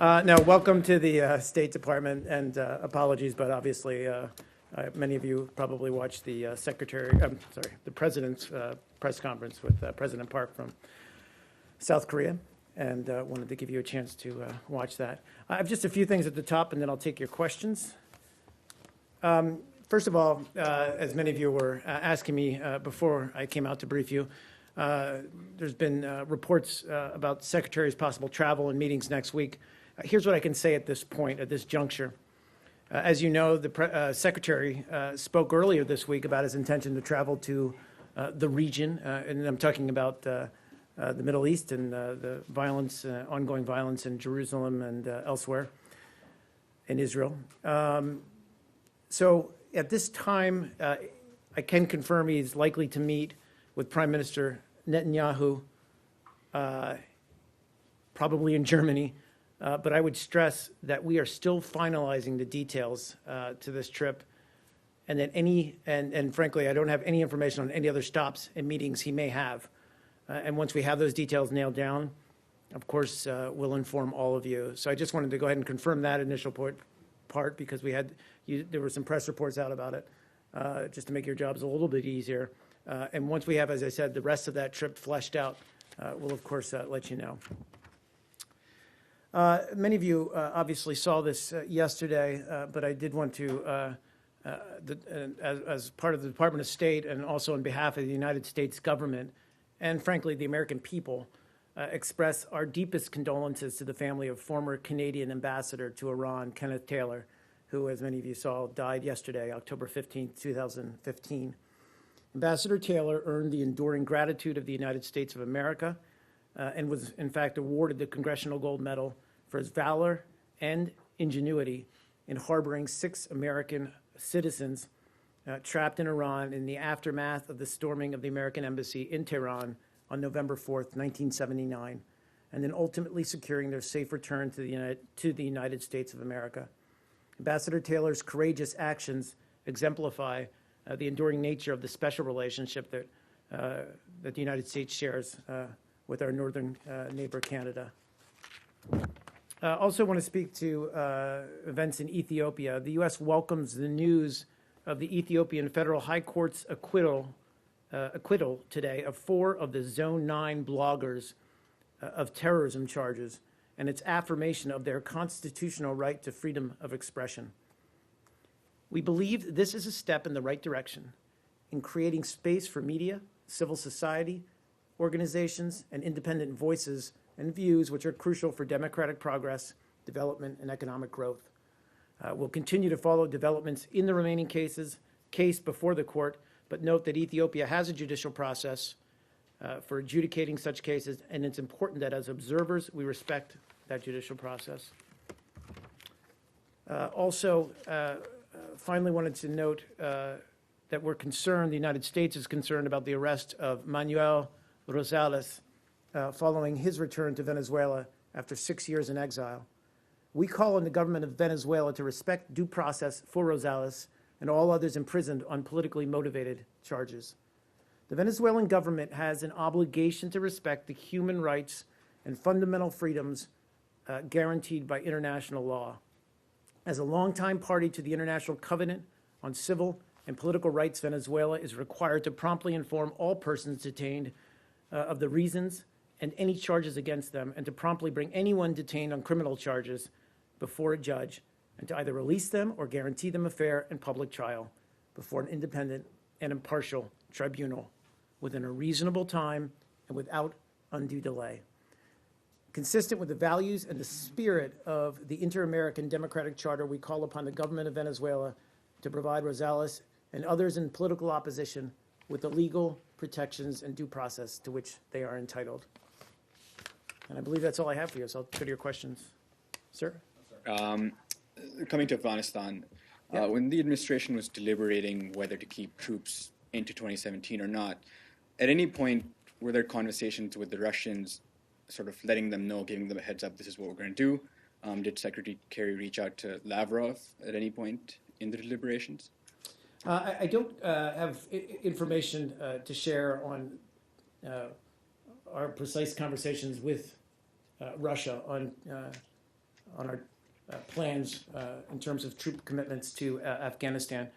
No, welcome to the State Department, and apologies, but obviously many of you probably watched the the President's press conference with President Park from South Korea, and wanted to give you a chance to watch that. I have just a few things at the top, and then I'll take your questions. First of all, as many of you were asking me before I came out to brief you, there's been reports about Secretary's possible travel and meetings next week. Here's what I can say at this point, at this juncture. As you know, the Secretary spoke earlier this week about his intention to travel to the region, and I'm talking about the Middle East and the violence, ongoing violence in Jerusalem and elsewhere in Israel. So at this time, I can confirm he's likely to meet with Prime Minister Netanyahu, probably in Germany. But I would stress that we are still finalizing the details to this trip, and that and frankly, I don't have any information on any other stops and meetings he may have. And once we have those details nailed down, of course, we'll inform all of you. So I just wanted to go ahead and confirm that initial part because there were some press reports out about it, just to make your jobs a little bit easier. And once we have, as I said, the rest of that trip fleshed out, we'll of course let you know. Many of you obviously saw this yesterday, but I did want to, as part of the Department of State and also on behalf of the United States government and, frankly, the American people, express our deepest condolences to the family of former Canadian ambassador to Iran, Kenneth Taylor, who, as many of you saw, died yesterday, October 15, 2015. Ambassador Taylor earned the enduring gratitude of the United States of America and was, in fact, awarded the Congressional Gold Medal for his valor and ingenuity in harboring 6 American citizens trapped in Iran in the aftermath of the storming of the American embassy in Tehran on November 4th, 1979, and then ultimately securing their safe return to the United States of America. Ambassador Taylor's courageous actions exemplify the enduring nature of the special relationship that the United States shares with our northern neighbor, Canada. I also want to speak to events in Ethiopia. The U.S. welcomes the news of the Ethiopian Federal High Court's acquittal today of 4 of the Zone 9 bloggers of terrorism charges and its affirmation of their constitutional right to freedom of expression. We believe this is a step in the right direction in creating space for media, civil society, organizations, and independent voices and views which are crucial for democratic progress, development, and economic growth. We'll continue to follow developments in the remaining case before the court, but note that Ethiopia has a judicial process for adjudicating such cases, and it's important that as observers we respect that judicial process. Finally wanted to note that we're concerned, the United States is concerned about the arrest of Manuel Rosales following his return to Venezuela after 6 years in exile. We call on the government of Venezuela to respect due process for Rosales and all others imprisoned on politically motivated charges. The Venezuelan government has an obligation to respect the human rights and fundamental freedoms guaranteed by international law. As a longtime party to the International Covenant on Civil and Political Rights, Venezuela is required to promptly inform all persons detained of the reasons and any charges against them, and to promptly bring anyone detained on criminal charges before a judge, and to either release them or guarantee them a fair and public trial before an independent and impartial tribunal within a reasonable time and without undue delay. Consistent with the values and the spirit of the Inter-American Democratic Charter, we call upon the government of Venezuela to provide Rosales and others in political opposition with the legal protections and due process to which they are entitled. And I believe that's all I have for you, so I'll go to your questions. Sir? Coming to Afghanistan, when the administration was deliberating whether to keep troops into 2017 or not, at any point were there conversations with the Russians sort of letting them know, giving them a heads up, this is what we're going to do? Did Secretary Kerry reach out to Lavrov at any point in the deliberations? I don't have information to share on our precise conversations with Russia on on our plans in terms of troop commitments to Afghanistan.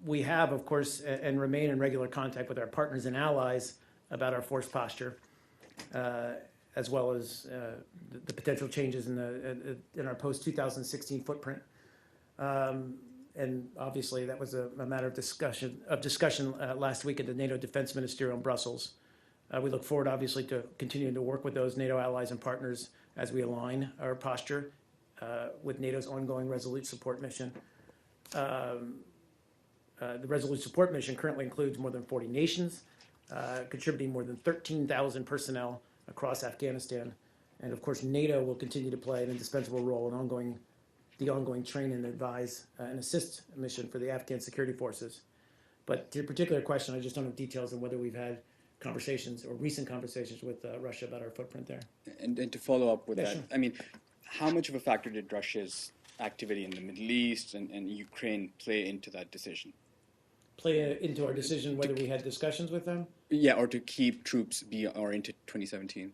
We have, of course, and remain in regular contact with our partners and allies about our force posture, as well as the potential changes in our post-2016 footprint. And obviously, that was a matter of discussion last week at the NATO Defense Ministerial in Brussels. We look forward, obviously, to continuing to work with those NATO allies and partners as we align our posture with NATO's ongoing Resolute Support mission. The Resolute Support mission currently includes more than 40 nations, contributing more than 13,000 personnel across Afghanistan. And of course, NATO will continue to play an indispensable role in the ongoing train and advise and assist mission for the Afghan security forces. But to your particular question, I just don't have details on whether we've had conversations or recent conversations with Russia about our footprint there. And to follow up with Yeah, that, sure. I mean, how much of a factor did Russia's activity in the Middle East and Ukraine play into that decision? Play into our decision whether we had discussions with them? Yeah, or to keep troops or into 2017?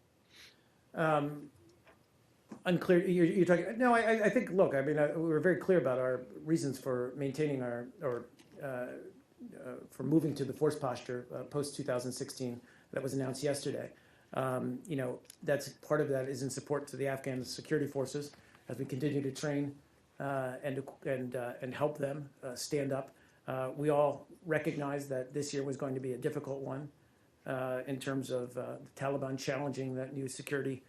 Unclear. You're talking. No, I think. Look, I mean, we were very clear about our reasons for maintaining for moving to the force posture post 2016 that was announced yesterday. That's part of that is in support to the Afghan security forces as we continue to train and help them stand up. We all recognize that this year was going to be a difficult one in terms of the Taliban challenging that new security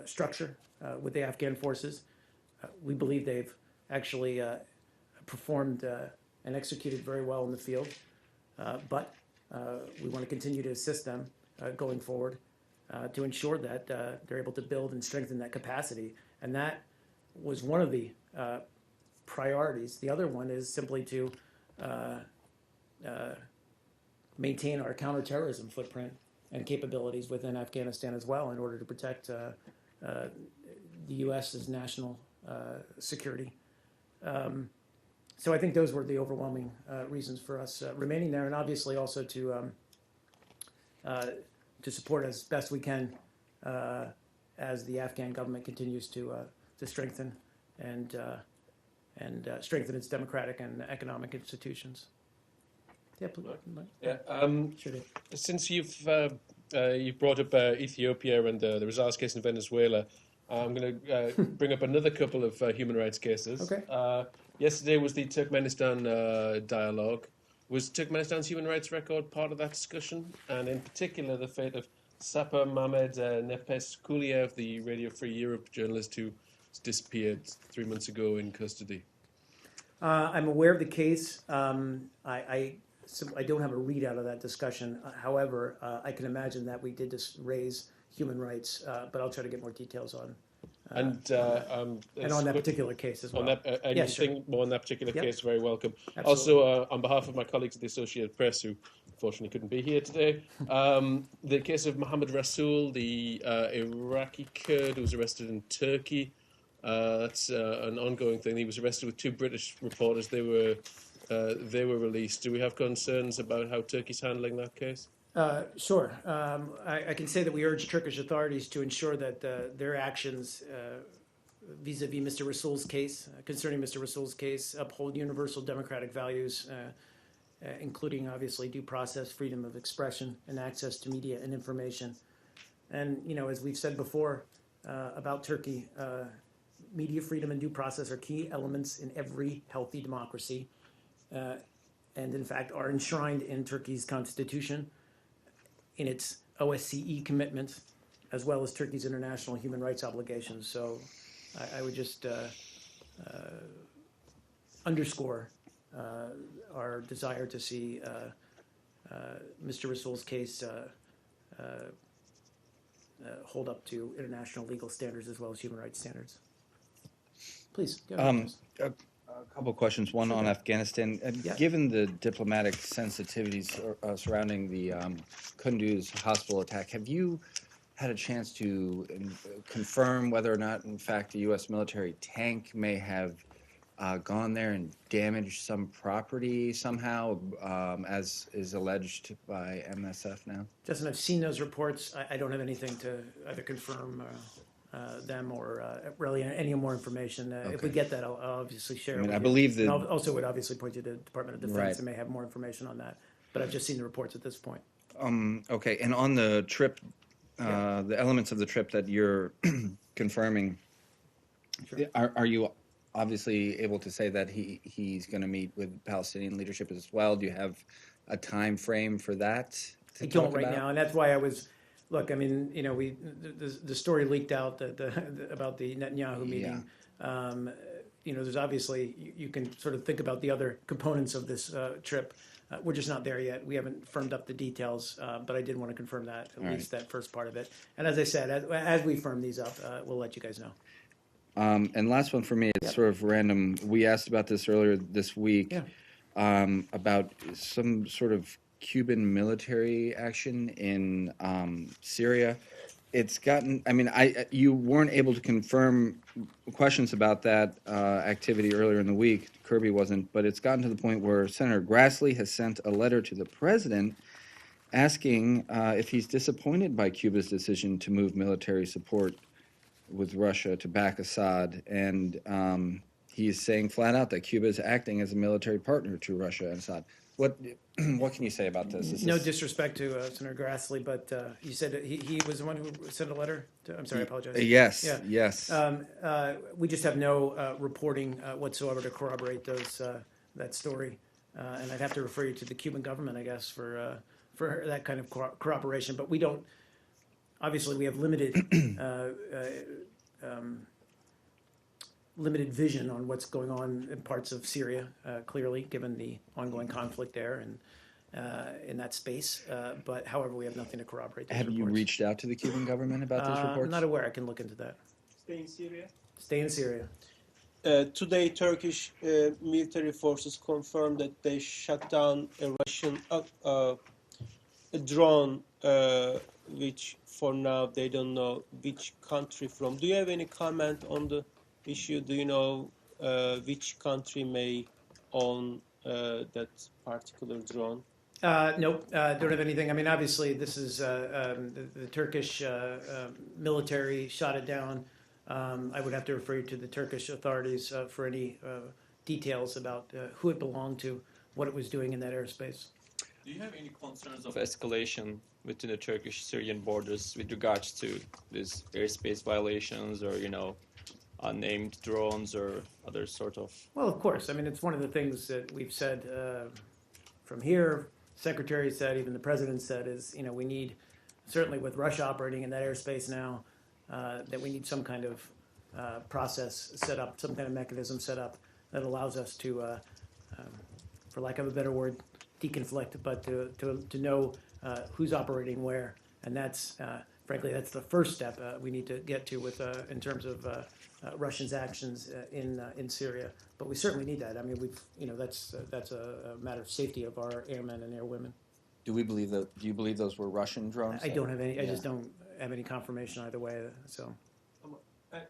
structure with the Afghan forces. We believe they've actually performed and executed very well in the field, but we want to continue to assist them going forward to ensure that they're able to build and strengthen that capacity. And that was one of the priorities. The other one is simply to maintain our counterterrorism footprint and capabilities within Afghanistan as well in order to protect the U.S.'s national security. So I think those were the overwhelming reasons for us remaining there, and obviously also to support as best we can as the Afghan government continues to strengthen and strengthen its democratic and economic institutions. Yeah, please. Yeah. Sure do. Since you've brought up Ethiopia and the Rosales case in Venezuela, I'm going to bring up another couple of human rights cases. Okay. Yesterday was the Turkmenistan dialogue. Was Turkmenistan's human rights record part of that discussion? And in particular, the fate of Sapar Mehmed Nefes-Kuliev, the Radio Free Europe journalist who disappeared 3 months ago in custody. I'm aware of the case. I don't have a readout of that discussion. However, I can imagine that we did just raise human rights, but I'll try to get more details on. And on that particular case as well. On that, anything Yeah, sure. more on that particular Yep. case, very welcome. Absolutely. Also, on behalf of my colleagues at the Associated Press, who unfortunately couldn't be here today, the case of Mohammed Rasool, the Iraqi Kurd who was arrested in Turkey. That's an ongoing thing. He was arrested with 2 British reporters. They were released. Do we have concerns about how Turkey's handling that case? Sure. I can say that we urge Turkish authorities to ensure that their actions vis-a-vis Mr. Rasool's case, concerning Mr. Rasool's case, uphold universal democratic values, including, obviously, due process, freedom of expression, and access to media and information. And, as we've said before about Turkey, media freedom and due process are key elements in every healthy democracy, and, in fact, are enshrined in Turkey's constitution, in its OSCE commitments, as well as Turkey's international human rights obligations. So I would just underscore our desire to see Mr. Rasool's case hold up to international legal standards as well as human rights standards. Please, go ahead. A couple of questions. One on Afghanistan. Yeah. Given the diplomatic sensitivities surrounding the Kunduz hospital attack, have you had a chance to confirm whether or not, in fact, a U.S. military tank may have gone there and damaged some property somehow, as is alleged by MSF now? Justin, I've seen those reports. I don't have anything to either confirm them or really any more information. If we Okay. get that, I'll obviously share I it mean, with I you. believe And that- I'll also would obviously point you to the Department of Defense. Right. They may have more information on that. But I've just seen the reports at this point. Okay, and on the trip, the elements of the trip that you're confirming, Sure. are you obviously able to say that he's going to meet with Palestinian leadership as well? Do you have a time frame for that to I don't talk right about? now, and that's why I was. Look, I mean, you know, the story leaked out about the Netanyahu meeting. You know, there's obviously you can sort of think about the other components of this trip. We're just not there yet. We haven't firmed up the details, but I did want to confirm that, at least that first part of it. And as I said, as we firm these up, we'll let you guys know. And last one for me, it's sort of random. We asked about this earlier this week, about some sort of Cuban military action in Syria. It's gotten, I mean, you weren't able to confirm questions about that activity earlier in the week. Kirby wasn't, but it's gotten to the point where Senator Grassley has sent a letter to the president asking if he's disappointed by Cuba's decision to move military support with Russia to back Assad. And he's saying flat out that Cuba is acting as a military partner to Russia and Assad. What can you say about this? No disrespect to Senator Grassley, but you said that he was the one who sent a letter to, I'm sorry, I apologize. Yes, Yeah. yes. We just have no reporting whatsoever to corroborate that story, and I'd have to refer you to the Cuban government, I guess, for that kind of corroboration. But we don't. Obviously, we have limited vision on what's going on in parts of Syria. Clearly, given the ongoing conflict there and in that space. But however, we have nothing to corroborate those Have you reports. reached out to the Cuban government about these reports? I'm not aware. I can look into that. Stay in Syria. Stay in Syria. Today, Turkish military forces confirmed that they shut down a Russian a drone, which for now they don't know which country from. Do you have any comment on the issue? Do you know which country may own that particular drone? Nope, don't have anything. I mean, obviously, this is the Turkish military shot it down. I would have to refer you to the Turkish authorities for any details about who it belonged to, what it was doing in that airspace. Do you have any concerns of escalation within the Turkish-Syrian borders with regards to these airspace violations or, unnamed drones or other sort of... Well, of course. I mean, it's one of the things that we've said from here, Secretary said, even the President said, is, we need, certainly with Russia operating in that airspace now, that we need some kind of process set up, some kind of mechanism set up that allows us to, for lack of a better word, deconflict, but to know who's operating where. And that's, frankly, that's the first step we need to get to with in terms of Russia's actions in Syria. But we certainly need that. I mean, that's a matter of safety of our airmen and airwomen. Do you believe those were Russian drones? I don't have any. I Yeah. just don't have any confirmation either way. So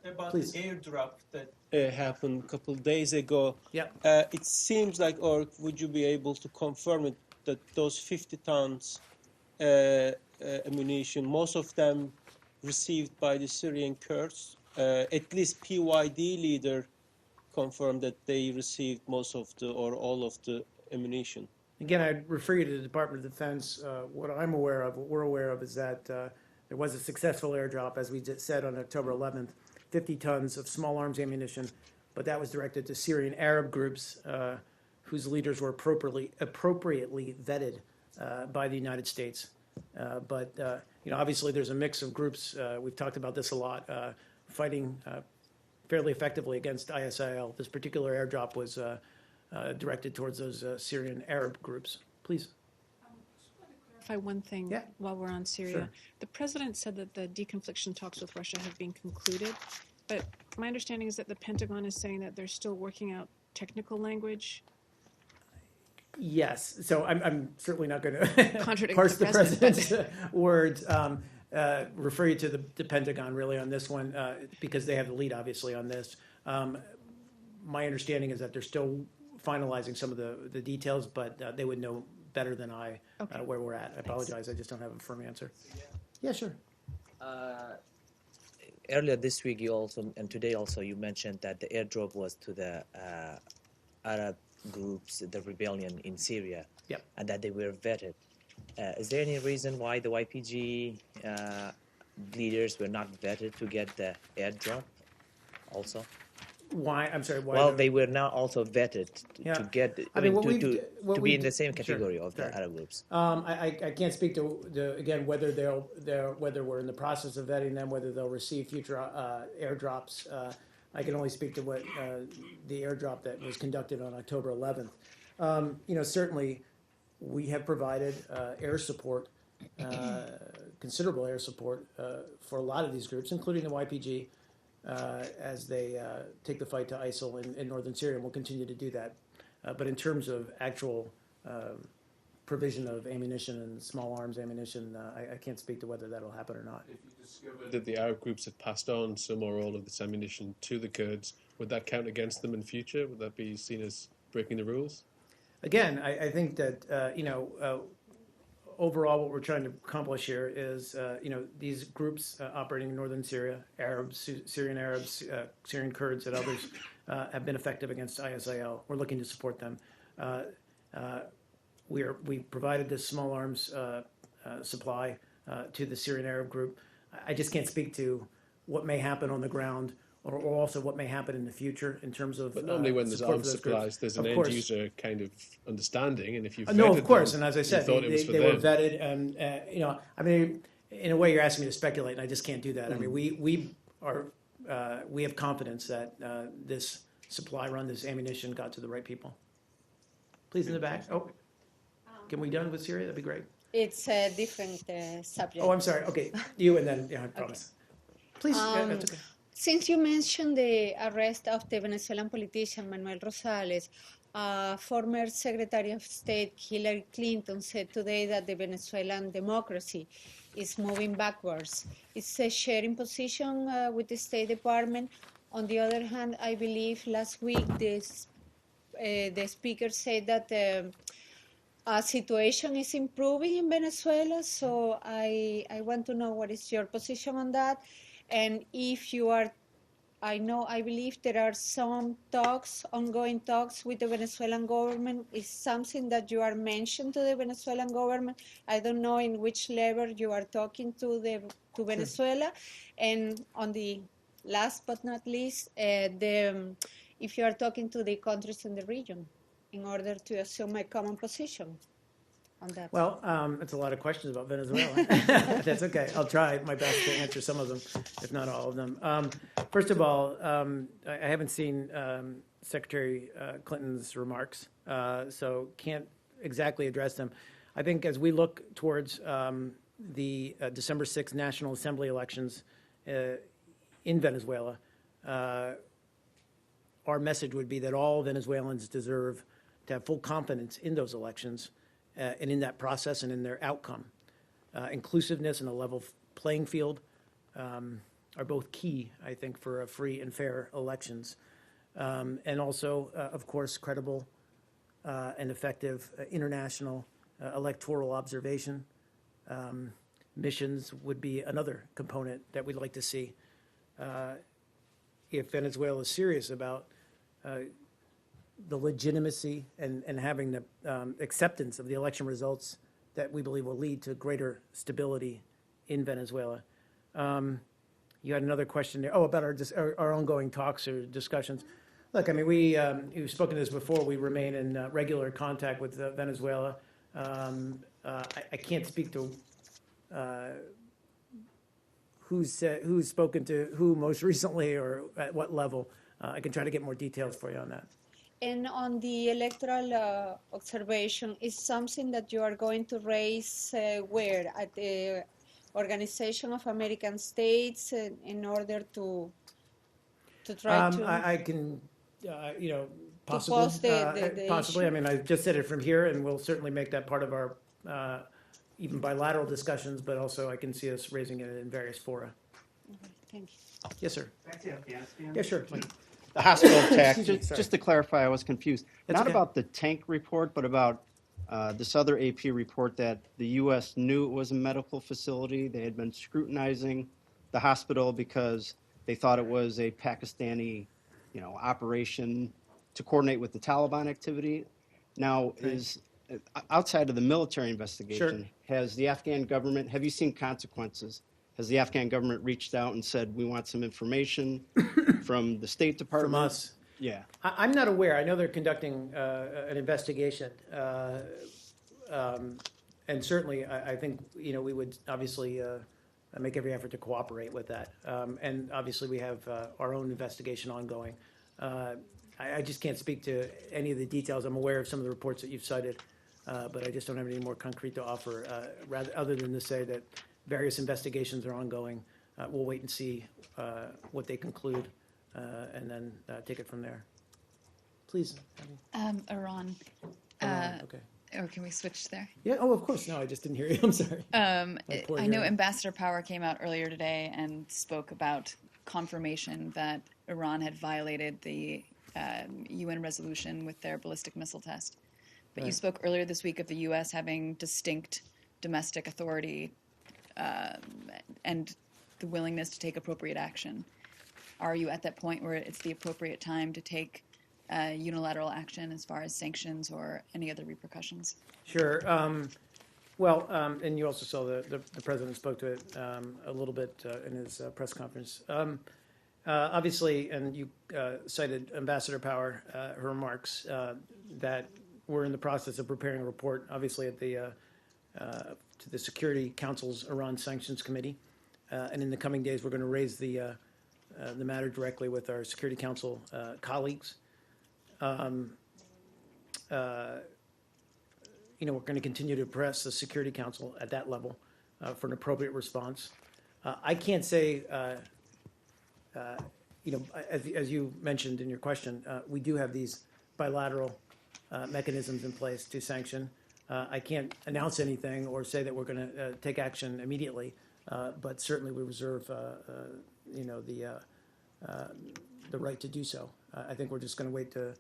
About Please. the airdrop that happened a couple of days ago, yeah. it seems like, or would you be able to confirm it, that those 50 tons ammunition, most of them received by the Syrian Kurds, at least PYD leader confirmed that they received most of the or all of the ammunition. Again, I'd refer you to the Department of Defense. What I'm aware of, what we're aware of, is that there was a successful airdrop, as we just said on October 11th, 50 tons of small arms ammunition, but that was directed to Syrian Arab groups whose leaders were appropriately vetted by the United States. But obviously, there's a mix of groups. We've talked about this a lot, fighting fairly effectively against ISIL. This particular airdrop was directed towards those Syrian Arab groups. Please. Clarify one thing Yeah. while we're on Syria. Sure. The president said that the deconfliction talks with Russia have been concluded, but my understanding is that the Pentagon is saying that they're still working out technical language. Yes. So I'm certainly not going to Contradict parse the the president, president's words. Refer you to the Pentagon really on this one because they have the lead obviously on this. my understanding is that they're still finalizing some of the details, but they would know better than I where we're at. I apologize, I just don't have a firm answer. Yeah, sure. Earlier this week, you also, and today also, you mentioned that the airdrop was to the Arab groups, the rebellion in Syria, Yep. and that they were vetted. Is there any reason why the YPG leaders were not vetted to get the airdrop also? Why, I'm sorry, why? Well, they were now also vetted Yeah. to get, I mean, what to be in the same sure, category of the sure. Arab groups. I can't speak to again whether whether we're in the process of vetting them, whether they'll receive future airdrops. I can only speak to what the airdrop that was conducted on October 11th. Certainly, we have provided air support, considerable air support for a lot of these groups, including the YPG, as they take the fight to ISIL in northern Syria, and we'll continue to do that. But in terms of actual provision of ammunition and small arms ammunition, I can't speak to whether that'll happen or not. If you discovered that the Arab groups had passed on some or all of this ammunition to the Kurds, would that count against them in future? Would that be seen as breaking the rules? Again, I think that overall what we're trying to accomplish here is these groups operating in northern Syria, Arabs, Syrian Arabs, Syrian Kurds, and others have been effective against ISIL. We're looking to support them. We provided this small arms supply to the Syrian Arab group. I just can't speak to what may happen on the ground, or also what may happen in the future in terms of. But normally, when there's support arms for those supplies, groups. there's an Of end course. user kind of understanding, and if you've No, vetted of course, them, and as I you said, thought it was for they were them. vetted, and I mean, in a way, you're asking me to speculate, and I just can't do that. I mean, we have confidence that this supply run, this ammunition, got to the right people. Please, in the back. Oh, can we done with Syria? That'd be great. It's a different subject. Oh, I'm sorry. Okay, you, and then I promise. Please, that's okay. Since you mentioned the arrest of the Venezuelan politician Manuel Rosales, former Secretary of State Hillary Clinton said today that the Venezuelan democracy is moving backwards. It's a sharing position with the State Department. On the other hand, I believe last week the speaker said that the situation is improving in Venezuela. So I want to know what is your position on that. And if you are, I believe there are some ongoing talks with the Venezuelan government. Is something that you are mentioned to the Venezuelan government? I don't know in which level you are talking to Venezuela. And on the last but not least, if you are talking to the countries in the region in order to assume a common position on that. Well, it's a lot of questions about Venezuela. That's okay. I'll try my best to answer some of them, if not all of them. First of all, I haven't seen Secretary Clinton's remarks, so can't exactly address them. I think as we look towards the December 6th National Assembly elections in Venezuela, our message would be that all Venezuelans deserve to have full confidence in those elections and in that process and in their outcome. Inclusiveness and a level playing field are both key, I think, for free and fair elections. And also, of course, credible and effective international electoral observation. Missions would be another component that we'd like to see. If Venezuela is serious about the legitimacy and having the acceptance of the election results that we believe will lead to greater stability in Venezuela. You had another question there. Oh, about our ongoing talks or discussions. Look, I mean, we've spoken to this before. We remain in regular contact with Venezuela. I can't speak to who's spoken to who most recently or at what level. I can try to get more details for you on that. And on the electoral observation, is something that you are going to raise where? At the Organization of American States in order to try to... I can, possibly. pose the possibly. issue? I mean, I just said it from here, and we'll certainly make that part of our even bilateral discussions, but also I can see us raising it in various fora. Okay, thank you. Yes, sir. Back to Afghanistan. Yeah, sure. the hospital attack. Excuse me, Just, sorry. just to clarify, I was confused. That's Not okay. about the tank report, but about this other AP report that the U.S. knew it was a medical facility. They had been scrutinizing the hospital because they thought it was a Pakistani, operation to coordinate with the Taliban activity. Now, is outside of the military investigation, has the Afghan government, have you seen consequences? Has the Afghan government reached out and said, we want some information from the State Department? From us. Yeah. I'm not aware. I know they're conducting an investigation. And certainly, I think, we would obviously make every effort to cooperate with that. And obviously, we have our own investigation ongoing. I just can't speak to any of the details. I'm aware of some of the reports that you've cited, but I just don't have any more concrete to offer, other than to say that various investigations are ongoing. We'll wait and see what they conclude, and then take it from there. Please. Iran. Okay. Or can we switch there? Yeah. Oh, of course. No, I just didn't hear you. I'm sorry. I know Ambassador Power came out earlier today and spoke about confirmation that Iran had violated the UN resolution with their ballistic missile test. But you spoke earlier this week of the U.S. having distinct domestic authority and the willingness to take appropriate action. Are you at that point where it's the appropriate time to take unilateral action as far as sanctions or any other repercussions? Sure. And you also saw the president spoke to it a little bit in his press conference. Obviously, and you cited Ambassador Power, her remarks that we're in the process of preparing a report, obviously at the to the Security Council's Iran Sanctions Committee, and in the coming days we're going to raise the matter directly with our Security Council colleagues. We're going to continue to press the Security Council at that level for an appropriate response. I can't say, as you mentioned in your question, we do have these bilateral mechanisms in place to sanction. I can't announce anything or say that we're going to take action immediately, but certainly we reserve, the right to do so. I think we're just going to wait to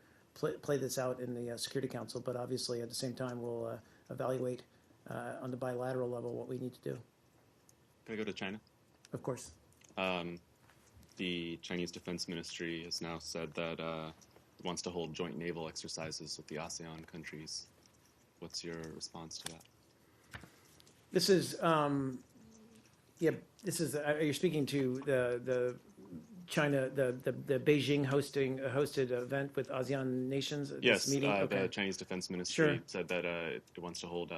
play this out in the Security Council, but obviously at the same time we'll evaluate on the bilateral level what we need to do. Can I go to China? Of course. The Chinese Defense Ministry has now said that it wants to hold joint naval exercises with the ASEAN countries. What's your response to that? This is, you're speaking to the China, the Beijing hosted event with ASEAN nations. Yes, meeting? Okay. The Chinese Defense Ministry Sure. said that it wants to hold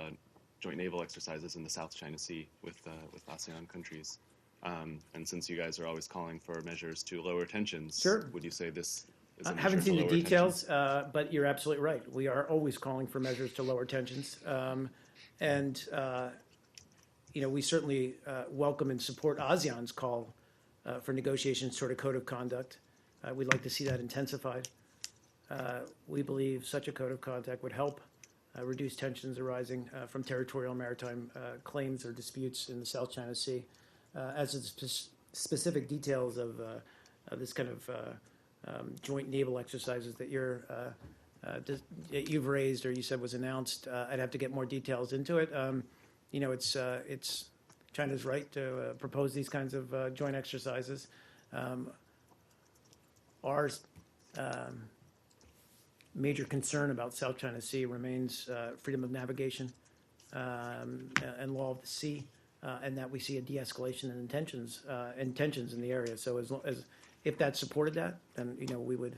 joint naval exercises in the South China Sea with ASEAN countries. And since you guys are always calling for measures to lower tensions, Sure. would you say this is a I measure haven't to seen the lower details, tensions? but you're absolutely right. We are always calling for measures to lower tensions. We certainly welcome and support ASEAN's call for negotiations toward a code of conduct. We'd like to see that intensified. We believe such a code of conduct would help reduce tensions arising from territorial maritime claims or disputes in the South China Sea. As to the specific details of this kind of joint naval exercises that you've raised or you said was announced, I'd have to get more details into it. It's China's right to propose these kinds of joint exercises. Our major concern about South China Sea remains freedom of navigation and law of the sea, and that we see a de-escalation in tensions in the area. So if that supported that, then we would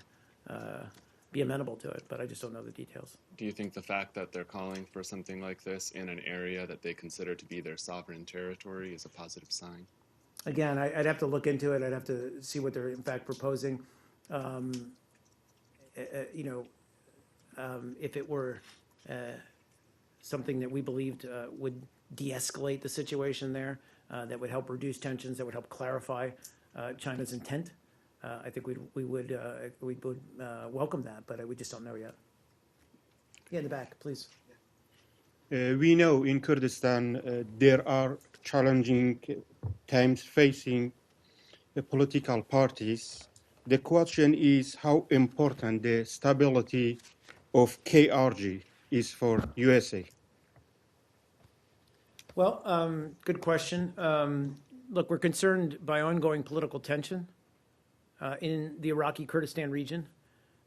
be amenable to it. But I just don't know the details. Do you think the fact that they're calling for something like this in an area that they consider to be their sovereign territory is a positive sign? Again, I'd have to look into it. I'd have to see what they're in fact proposing. If it were something that we believed would de-escalate the situation there, that would help reduce tensions, that would help clarify China's intent, I think we would welcome that, but we just don't know yet. Yeah, in the back, please. We know in Kurdistan there are challenging times facing the political parties the question is how important the stability of KRG is for USA. Well, good question. Look, we're concerned by ongoing political tension in the Iraqi Kurdistan region.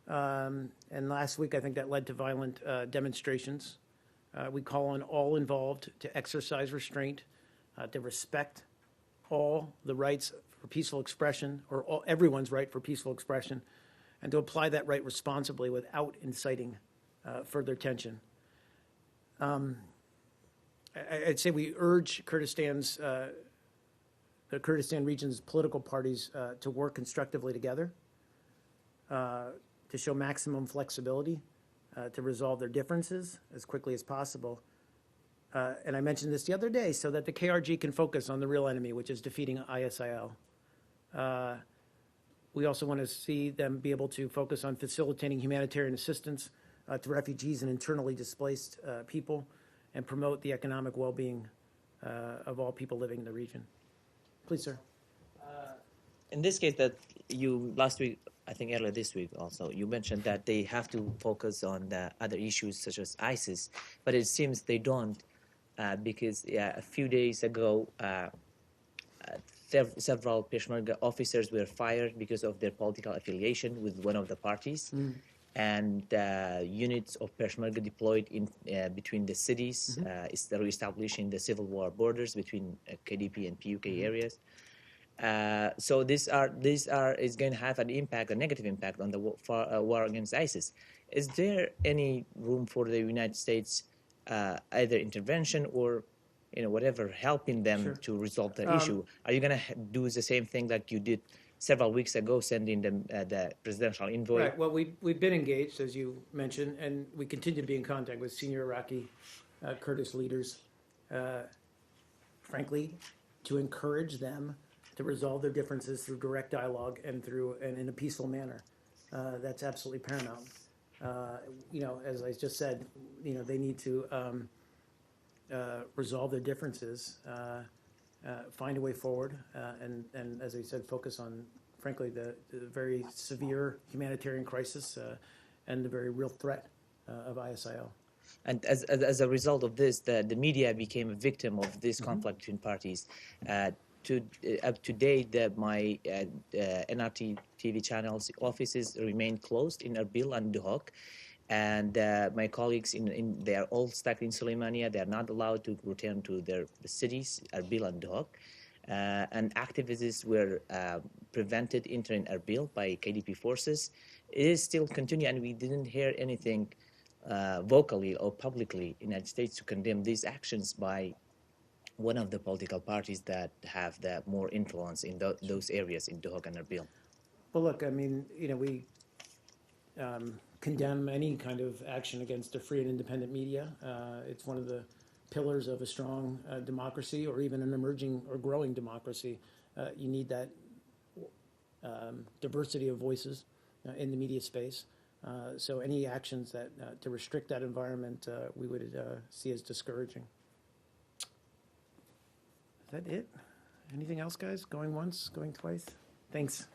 And last week, I think that led to violent demonstrations. We call on all involved to exercise restraint, to respect all the rights for peaceful expression, or everyone's right for peaceful expression, and to apply that right responsibly without inciting further tension. I'd say we urge the Kurdistan region's political parties to work constructively together, to show maximum flexibility, to resolve their differences as quickly as possible. And I mentioned this the other day, so that the KRG can focus on the real enemy, which is defeating ISIL. We also want to see them be able to focus on facilitating humanitarian assistance to refugees and internally displaced people, and promote the economic well-being of all people living in the region. Please, sir. In this case, that you last week, I think earlier this week also, you mentioned that they have to focus on the other issues such as ISIS, but it seems they don't, because a few days ago, several Peshmerga officers were fired because of their political affiliation with one of the parties. And units of Peshmerga deployed in between the cities, reestablishing the civil war borders between KDP and PUK areas. So these is going to have an impact, a negative impact on the war against ISIS. Is there any room for the United States, either intervention or, whatever, helping them to resolve the issue? Are you going to do the same thing that you did several weeks ago, sending them the presidential envoy? Right. Well, we've been engaged, as you mentioned, and we continue to be in contact with senior Iraqi Kurdish leaders, frankly, to encourage them to resolve their differences through direct dialogue and in a peaceful manner. That's absolutely paramount. As I just said, they need to resolve their differences, find a way forward, and as I said, focus on, frankly, the very severe humanitarian crisis and the very real threat of ISIL. And as a result of this, the media became a victim of this conflict between parties. Up to date, my NRT TV channels offices remain closed in Erbil and Duhok. And my colleagues, they are all stuck in Suleimania. They are not allowed to return to the cities, Erbil and Duhok. And activists were prevented entering Erbil by KDP forces. It is still continuing, and we didn't hear anything vocally or publicly in the United States to condemn these actions by one of the political parties that have the more influence in those areas in Duhok and Erbil. Well, look, I mean, we condemn any kind of action against a free and independent media. It's one of the pillars of a strong democracy, or even an emerging or growing democracy. You need that diversity of voices in the media space. So any actions that to restrict that environment, we would see as discouraging. Is that it? Anything else, guys? Going once, going twice? Thanks.